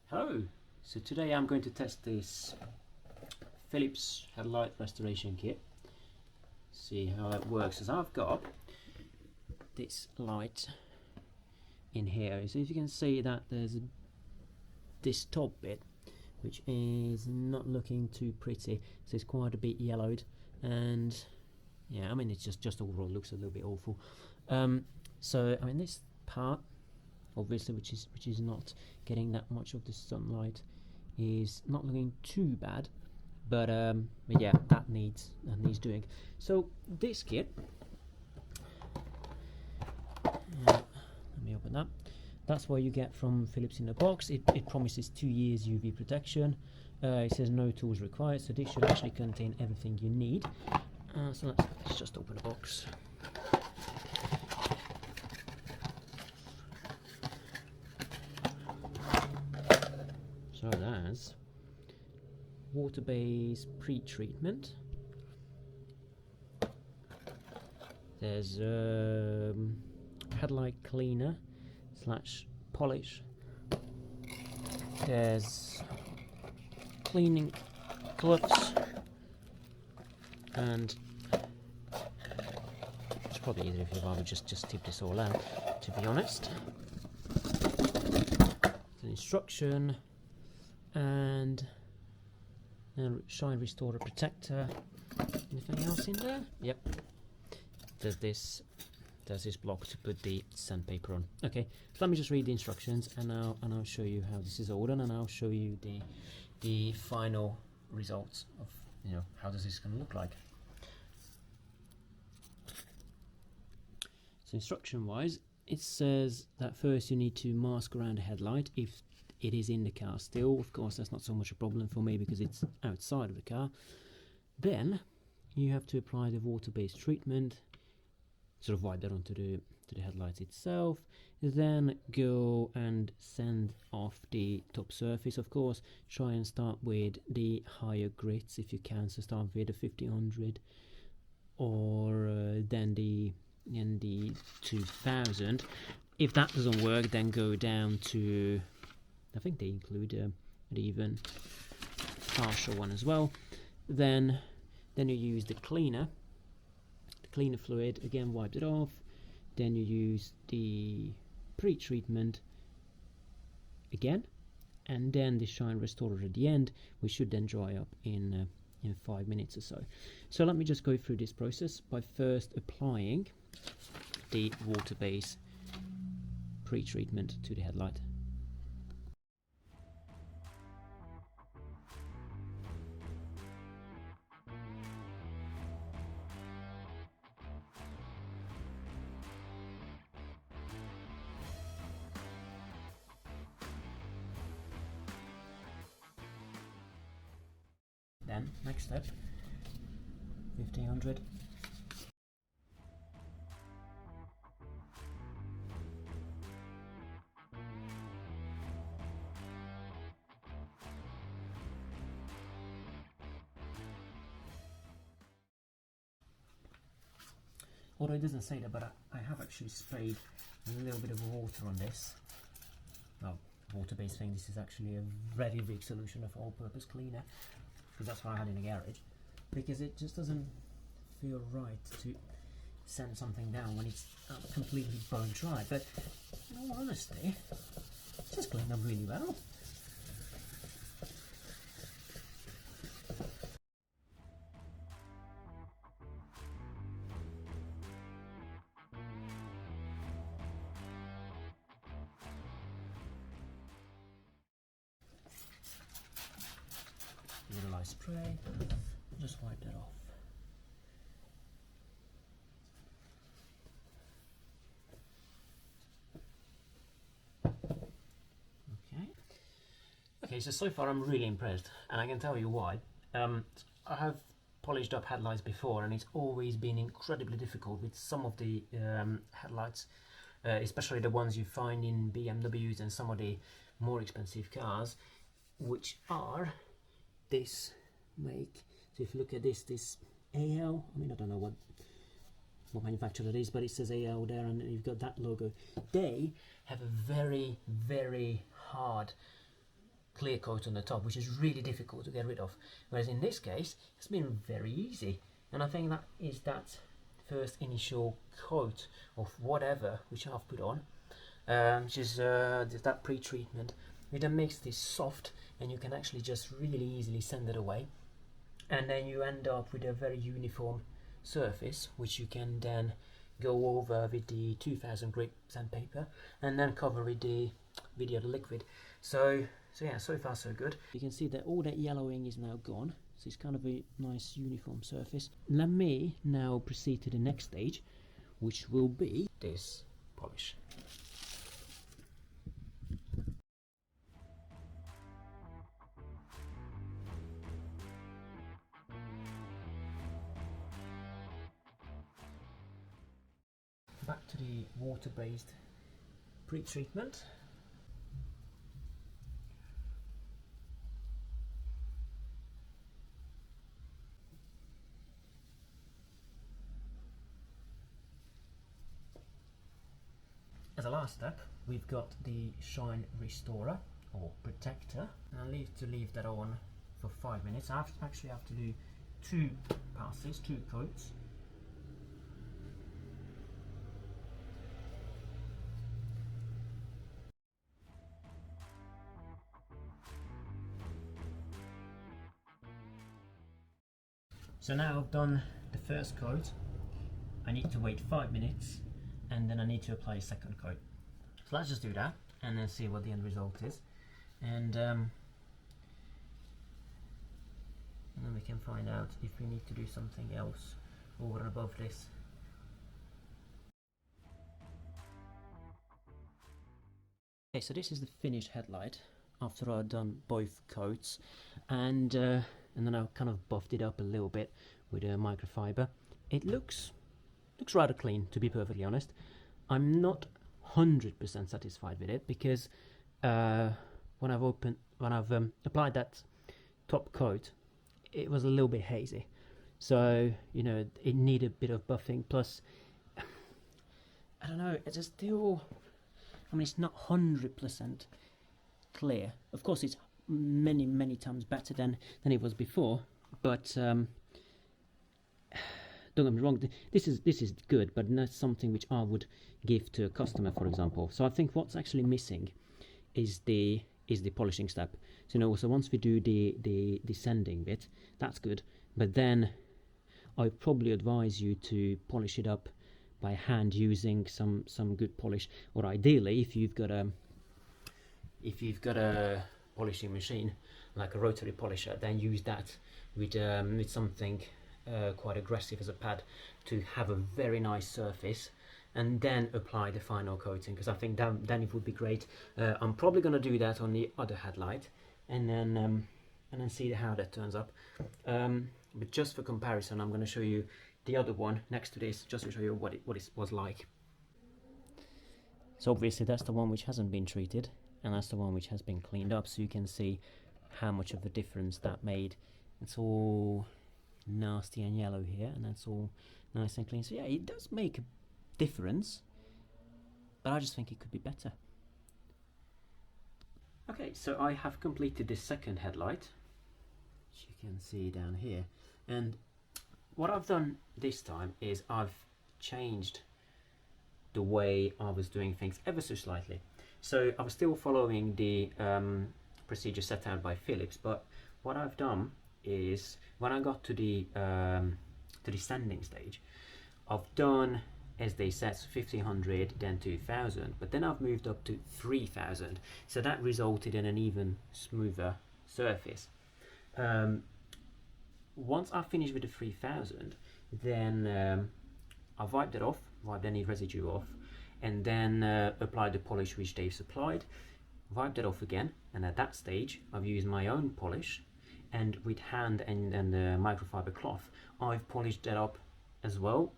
Hello, so today I'm going to test this Philips headlight restoration kit, see how that works. As I've got this light in here, so if you can see that there's this top bit which is not looking too pretty, so it's quite a bit yellowed, and yeah, I mean it's just overall looks a little bit awful. So I mean this part obviously which is not getting that much of the sunlight is not looking too bad, but yeah, that needs doing. So this kit, let me open that. That's what you get from Philips in the box. It promises 2 years UV protection. It says no tools required, so this should actually contain everything you need. So let's just open the box. So that's water-based pre-treatment. There's headlight cleaner / polish. There's cleaning gloves, and it's probably easier if I would just tip this all out, to be honest. It's an instruction. And shine restorer protector. Anything else in there? Yep. There's this block to put the sandpaper on. Okay, so let me just read the instructions, and I'll show you how this is all done, and I'll show you the final results of how does this going to look like. So instruction wise, it says that first you need to mask around the headlight if it is in the car still. Of course, that's not so much a problem for me because it's outside of the car. Then you have to apply the water-based treatment, sort of wipe that onto the headlights itself. Then go and sand off the top surface. Of course, try and start with the higher grits if you can. So start with the 1500 or then the 2000. If that doesn't work, then go down to, I think they include an even harsher one as well. Then you use the cleaner fluid, again wipe it off. Then you use the pre-treatment again, and then the shine restorer at the end, which should then dry up in 5 minutes or so. So let me just go through this process by first applying the water-based pre-treatment to the headlight. Then, next step, 1500. Although it doesn't say that, but I have actually sprayed a little bit of water on this. Well, water-based thing. This is actually a very big solution of all-purpose cleaner, because that's what I had in the garage, because it just doesn't feel right to send something down when it's completely bone dry. But in all honesty, it's just cleaned up really well. Little light spray, just wipe that off. Okay, so far I'm really impressed, and I can tell you why. I have polished up headlights before, and it's always been incredibly difficult with some of the headlights, especially the ones you find in BMWs and some of the more expensive cars, which are this make. So if you look at this AL, I mean, I don't know what manufacturer it is, but it says AL there, and you've got that logo. They have a very, very hard clear coat on the top, which is really difficult to get rid of. Whereas in this case, it's been very easy. And I think that is that first initial coat of whatever which I've put on, which is that pre-treatment. It then makes this soft, and you can actually just really easily sand it away. And then you end up with a very uniform surface, which you can then go over with the 2000 grit sandpaper and then cover with the other liquid. So yeah, so far so good. You can see that all that yellowing is now gone, so it's kind of a nice uniform surface. Let me now proceed to the next stage, which will be this polish. Back to the water-based pre-treatment. As a last step, we've got the shine restorer or protector, and I'll leave that on for 5 minutes. I actually have to do 2 passes, 2 coats. So now I've done the first coat, I need to wait 5 minutes, and then I need to apply a second coat. So let's just do that and then see what the end result is, and then we can find out if we need to do something else over and above this. Okay, so this is the finished headlight after I've done both coats, and then I've kind of buffed it up a little bit with a microfiber. It looks rather clean, to be perfectly honest. I'm not 100% satisfied with it because when I've applied that top coat, it was a little bit hazy. So you know, it needed a bit of buffing. Plus, I don't know, it's still, I mean, it's not 100% clear. Of course, it's many times better than it was before, but don't get me wrong, this is good, but not something which I would give to a customer, for example. So I think what's actually missing is the polishing step. So you know, so once we do the sanding bit, that's good, but then I probably advise you to polish it up by hand using some good polish, or ideally if you've got a polishing machine like a rotary polisher, then use that with something quite aggressive as a pad to have a very nice surface, and then apply the final coating, because I think then it would be great. I'm probably going to do that on the other headlight, and then see how that turns up. But just for comparison, I'm going to show you the other one next to this, just to show you what it was like. So obviously that's the one which hasn't been treated, and that's the one which has been cleaned up, so you can see how much of a difference that made. It's all nasty and yellow here, and that's all nice and clean. So yeah, it does make a difference, but I just think it could be better. Okay, so I have completed this second headlight, which you can see down here, and what I've done this time is I've changed the way I was doing things ever so slightly. So I was still following the procedure set out by Philips, but what I've done is when I got to the sanding stage, I've done, as they said, 1500, then 2000, but then I've moved up to 3000, so that resulted in an even smoother surface. Once I finished with the 3000, then I wiped it off, wiped any residue off, and then applied the polish which they've supplied, wiped it off again, and at that stage I've used my own polish, and with hand and the microfiber cloth I've polished that up as well,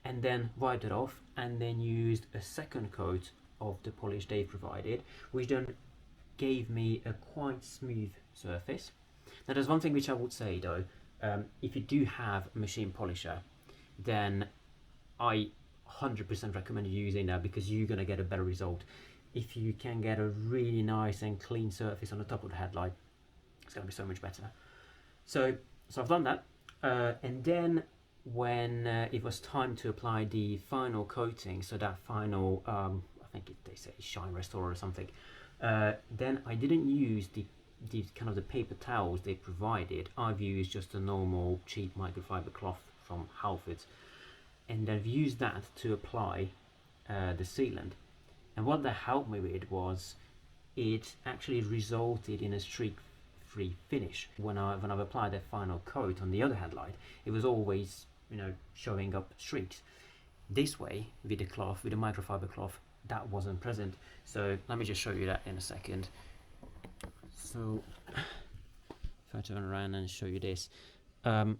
and then wiped it off, and then used a second coat of the polish they provided, which then gave me a quite smooth surface. Now there's one thing which I would say though, if you do have a machine polisher, then I 100% recommend using that, because you're going to get a better result. if you can get a really nice and clean surface on the top of the headlight, it's going to be so much better. So I've done that, and then when it was time to apply the final coating, so that final, I think they say shine restorer or something, then I didn't use the kind of the paper towels they provided. I've used just a normal cheap microfiber cloth from Halfords, and I've used that to apply the sealant. And what that helped me with was it actually resulted in a streak-free finish. When I've applied that final coat on the other headlight, it was always, you know, showing up streaks. This way, with the cloth, with the microfiber cloth, that wasn't present. So let me just show you that in a second. So if I turn around and show you this, I mean,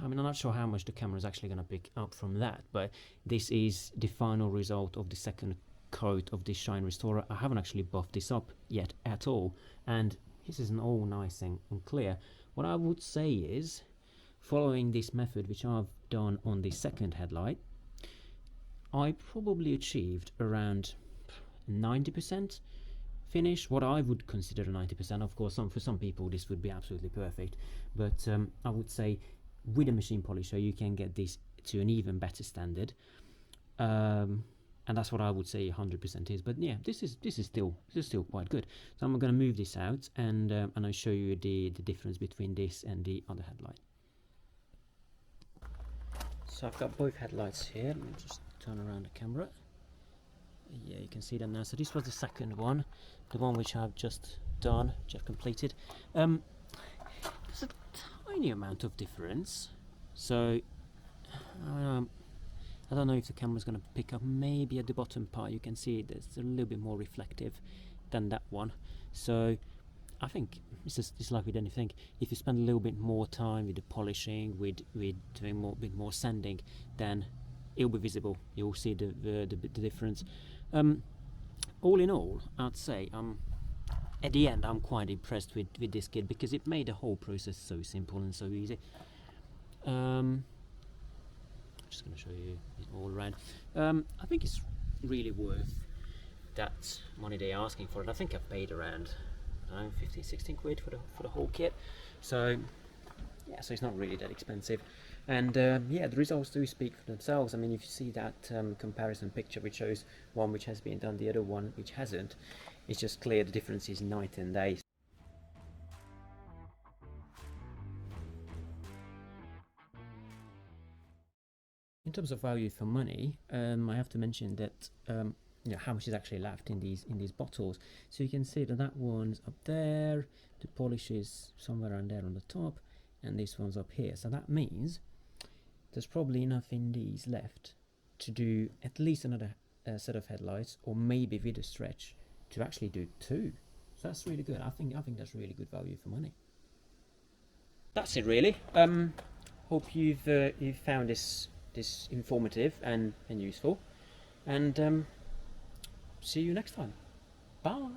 I'm not sure how much the camera is actually going to pick up from that, but this is the final result of the second coat of this shine restorer. I haven't actually buffed this up yet at all, and this isn't all nice and clear. What I would say is, following this method, which I've done on the second headlight, I probably achieved around 90% finish, what I would consider a 90%. Of course, for some people this would be absolutely perfect, but I would say with a machine polisher you can get this to an even better standard, and that's what I would say 100% is. But yeah, this is still quite good. So I'm going to move this out, and I'll show you the difference between this and the other headlight. So I've got both headlights here. Let me just turn around the camera. Yeah, you can see them now. So this was the second one, the one which I've just done, which I've completed. There's a tiny amount of difference. So I don't know if the camera's going to pick up. Maybe at the bottom part you can see it's a little bit more reflective than that one. So I think it's like with anything. If you spend a little bit more time with the polishing, with doing a bit more sanding, then it'll be visible. You'll see the difference. All in all, I'd say at the end I'm quite impressed with this kit, because it made the whole process so simple and so easy. I'm just going to show you it all around. I think it's really worth that money they're asking for it. I think I've paid around 15-16 quid for the whole kit. So yeah, so it's not really that expensive. And yeah, the results do speak for themselves. I mean, if you see that comparison picture which shows one which has been done, the other one which hasn't, it's just clear the difference is night and day. In terms of value for money, I have to mention that you know, how much is actually left in these bottles. So you can see that one's up there, the polish is somewhere around there on the top, and this one's up here. So that means there's probably enough in these left to do at least another set of headlights, or maybe with a stretch to actually do 2. So that's really good. I think that's really good value for money. That's it really. Hope you've found this informative and useful, and see you next time. Bye.